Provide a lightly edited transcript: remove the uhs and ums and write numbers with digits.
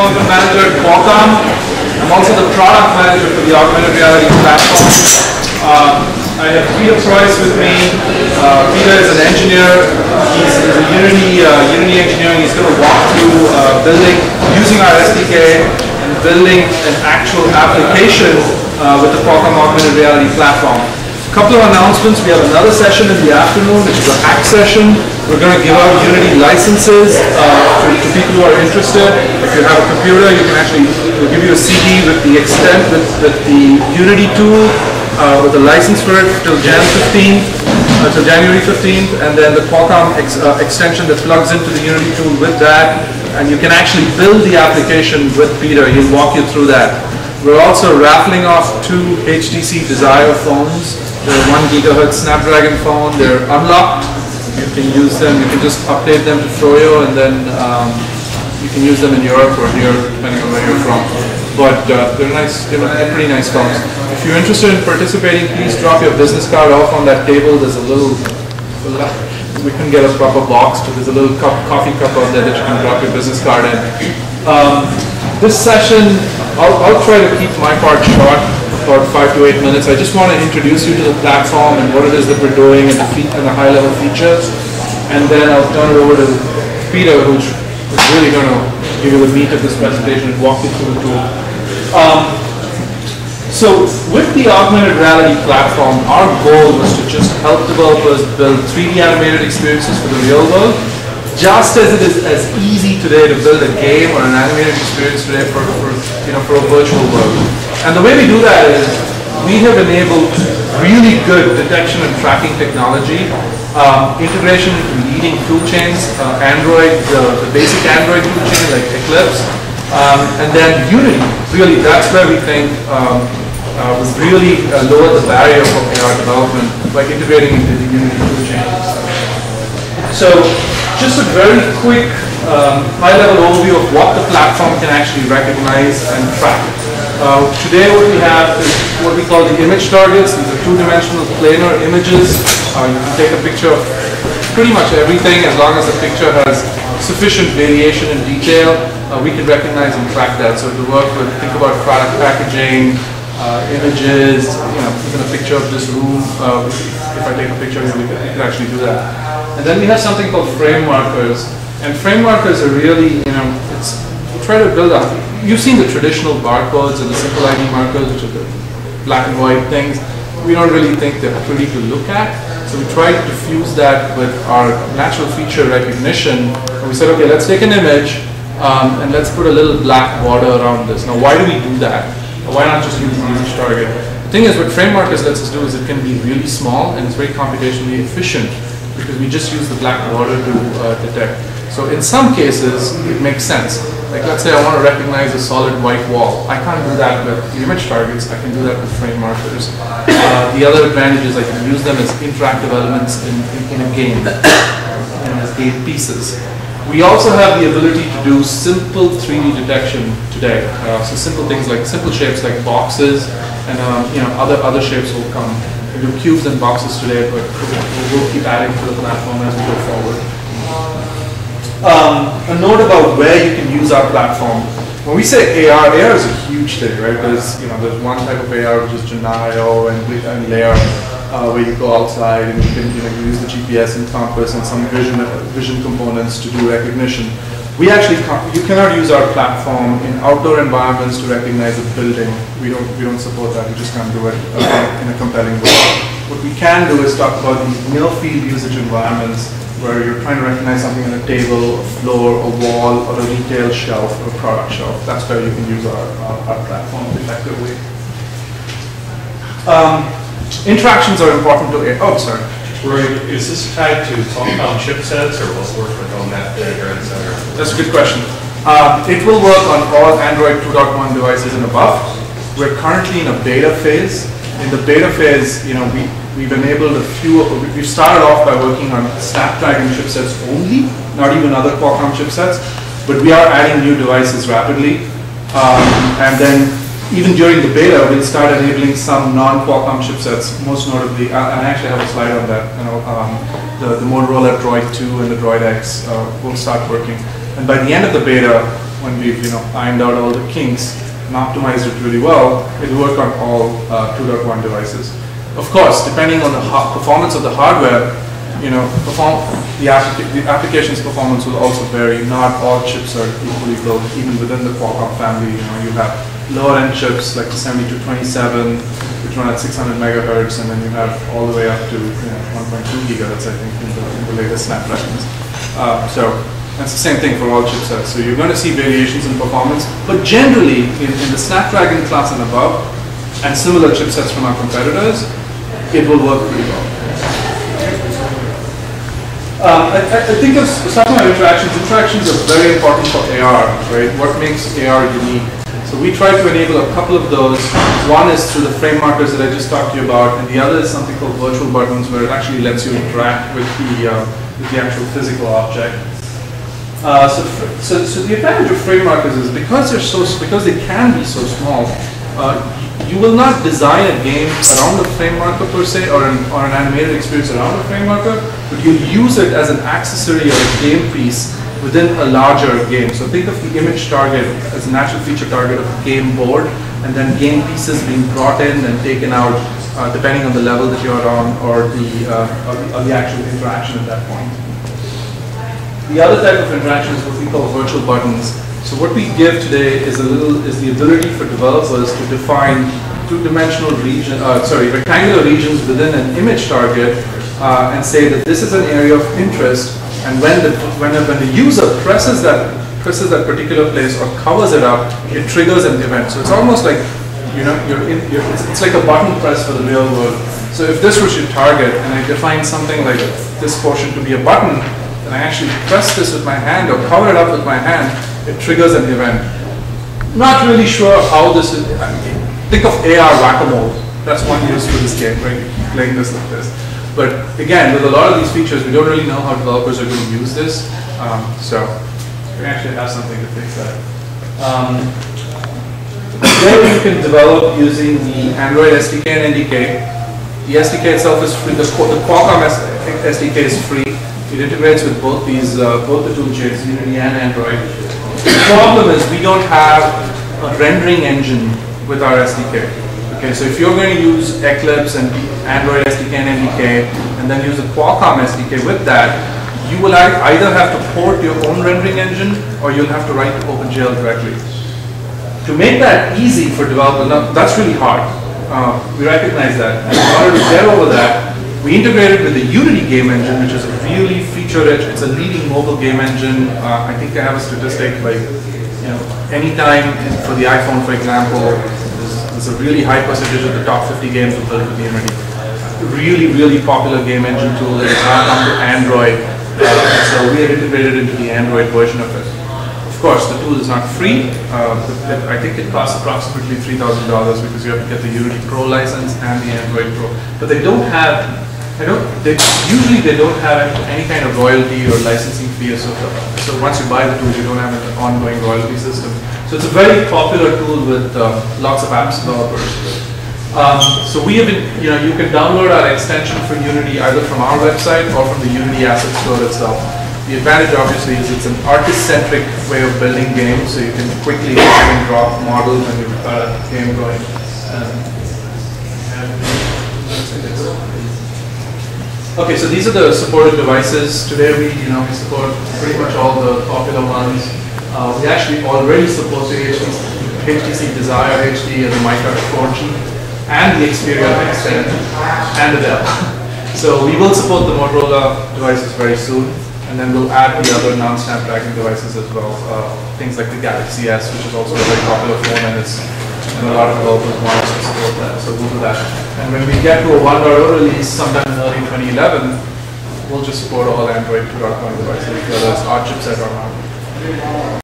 Development Manager at Qualcomm. I'm also the Product Manager for the Augmented Reality platform. I have Peter Price with me. Peter is an engineer. He's a Unity engineer. He's going to walk through building, using our SDK, and building an actual application with the Qualcomm Augmented Reality platform. A couple of announcements. We have another session in the afternoon, which is a hack session. We're going to give out Unity licenses to people who are interested. If you have a computer, you can actually, we'll give you a CD with the extent, with the Unity tool, with a license for it till January 15th, and then the Qualcomm extension that plugs into the Unity tool with that, and you can actually build the application with Peter. He'll walk you through that. We're also raffling off 2 HTC Desire phones. They're 1 GHz Snapdragon phone. They're unlocked. You can use them. You can just update them to Froyo, and then you can use them in Europe or here, depending on where you're from. But they're nice. They're pretty nice phones. If you're interested in participating, please drop your business card off on that table. There's a little. We couldn't get a proper box, but there's a little coffee cup out there that you can drop your business card in. This session, I'll try to keep my part short. About 5 to 8 minutes. I just want to introduce you to the platform and what it is that we're doing and the high-level features, and then I'll turn it over to Peter, who's really going to give you the meat of this presentation and walk you through the tool. So with the augmented reality platform, our goal was to just help developers build 3D animated experiences for the real world, just as it is as easy today to build a game or an animated experience today for a virtual world. And the way we do that is we have enabled really good detection and tracking technology, integration into leading tool chains, Android, the basic Android tool chain like Eclipse, and then Unity. Really, that's where we think we've really lowered the barrier for AR development by integrating into the Unity tool chain. So just a very quick high-level overview of what the platform can actually recognize and track. Today what we have is what we call the image targets. These are 2-dimensional planar images. You can take a picture of pretty much everything as long as the picture has sufficient variation in detail. We can recognize and track that. So to work with, think about product packaging, images, even a picture of this room. If I take a picture here, we can actually do that. And then we have something called frame markers. And frame markers are really, try to build up. You've seen the traditional barcodes and the simple ID markers, which are the black and white things. We don't really think they're pretty to look at. So we tried to fuse that with our natural feature recognition. And we said, okay, let's take an image and let's put a little black border around this. Now, why do we do that? Why not just use the image target? The thing is, what frame markers lets us do is it can be really small and it's very computationally efficient because we just use the black border to detect. So in some cases, it makes sense. Like let's say I want to recognize a solid white wall. I can't do that with the image targets. I can do that with frame markers. The other advantage is I can use them as interactive elements in a game, as game pieces. We also have the ability to do simple 3D detection today. So simple things like simple shapes like boxes, and other shapes will come. We do cubes and boxes today, but we'll keep adding to the platform as we go forward. A note about where you can use our platform. When we say AR is a huge thing, right? There's one type of AR which is Genio and Layer, where you go outside and you can use the GPS and compass and some vision components to do recognition. We actually you cannot use our platform in outdoor environments to recognize a building. We don't support that. We just can't do it in a compelling way. What we can do is talk about these near field usage environments, where you're trying to recognize something on a table, a floor, a wall, or a retail shelf, or a product shelf. That's where you can use our platform effectively. Interactions are important to sorry. Is this tied to Qualcomm chipsets, or will it work with Augmented or etc.? That's a good question. It will work on all Android 2.1 devices and above. We're currently in a beta phase. In the beta phase, we've enabled we've started off by working on Snapdragon chipsets only, not even other Qualcomm chipsets, but we are adding new devices rapidly. And then even during the beta, we'll start enabling some non-Qualcomm chipsets, most notably, and I actually have a slide on that, the Motorola Droid 2 and the Droid X will start working. And by the end of the beta, when we've ironed out all the kinks and optimized it really well, it'll work on all 2.1 devices. Of course, depending on the performance of the hardware, the application's performance will also vary. Not all chips are equally built, even within the Qualcomm family. You have lower-end chips like the 7227, which run at 600 megahertz, and then you have all the way up to 1.2 gigahertz, I think, in the latest Snapdragons. So that's the same thing for all chipsets. So you're going to see variations in performance, but generally, in the Snapdragon class and above, and similar chipsets from our competitors, it will work pretty well. I think of talking about interactions. Interactions are very important for AR, right? What makes AR unique? So we try to enable a couple of those. One is through the frame markers that I just talked to you about, and the other is something called virtual buttons, where it actually lets you interact with the actual physical object. So the advantage of frame markers is because they can be so small. You will not design a game around a frame marker per se, or an animated experience around a frame marker, but you use it as an accessory or a game piece within a larger game. So think of the image target as a natural feature target of a game board, and then game pieces being brought in and taken out depending on the level that you're on, or the actual interaction at that point. The other type of interaction is what we call virtual buttons. So what we give today is the ability for developers to define rectangular regions within an image target and say that this is an area of interest, and when the user presses that particular place or covers it up, it triggers an event. So it's almost like it's like a button press for the real world. So if this was your target and I define something like this portion to be a button, and I actually press this with my hand or cover it up with my hand, it triggers an event. Not really sure how this is. Think of AR whack-a-mole. That's one use for this game, right? You keep playing this like this. But again, with a lot of these features, we don't really know how developers are going to use this. So we actually have something to fix that. Today you can develop using the Android SDK and NDK. The SDK itself is free. The Qualcomm SDK is free. It integrates with both the toolchains, Unity and Android. The problem is we don't have a rendering engine with our SDK. Okay, so if you're going to use Eclipse and Android SDK and NDK, and then use a Qualcomm SDK with that, you will either have to port your own rendering engine, or you'll have to write to OpenGL directly. To make that easy for developers, now that's really hard. We recognize that. And in order to get over that, we integrated with the Unity game engine, which is really feature-rich. It's a leading mobile game engine. I think I have a statistic like, anytime for the iPhone, for example, there's a really high percentage of the top 50 games were built with Unity. Really, really popular game engine tool that has now come to Android. So we have integrated into the Android version of it. Of course, the tool is not free. I think it costs approximately $3,000 because you have to get the Unity Pro license and the Android Pro. But they don't have. Usually they don't have any kind of royalty or licensing fee. So once you buy the tool, you don't have an ongoing royalty system. So it's a very popular tool with lots of apps developers. So we have been, you can download our extension for Unity either from our website or from the Unity Asset Store itself. The advantage obviously is it's an artist-centric way of building games, so you can quickly drag and drop models and you've got a game going. Okay, so these are the supported devices. Today we support pretty much all the popular ones. We actually already support the HTC Desire HD and the MyTouch 4G and the Xperia X10 and the Dell. So we will support the Motorola devices very soon, and then we'll add the other non-Snapdragon devices as well. Things like the Galaxy S, which is also a very popular phone, and a lot of developers want us to support that, so we'll do that. And when we get to a 1.0 release sometime in early 2011, we'll just support all Android 2.1 devices, whether it's our chipset or not.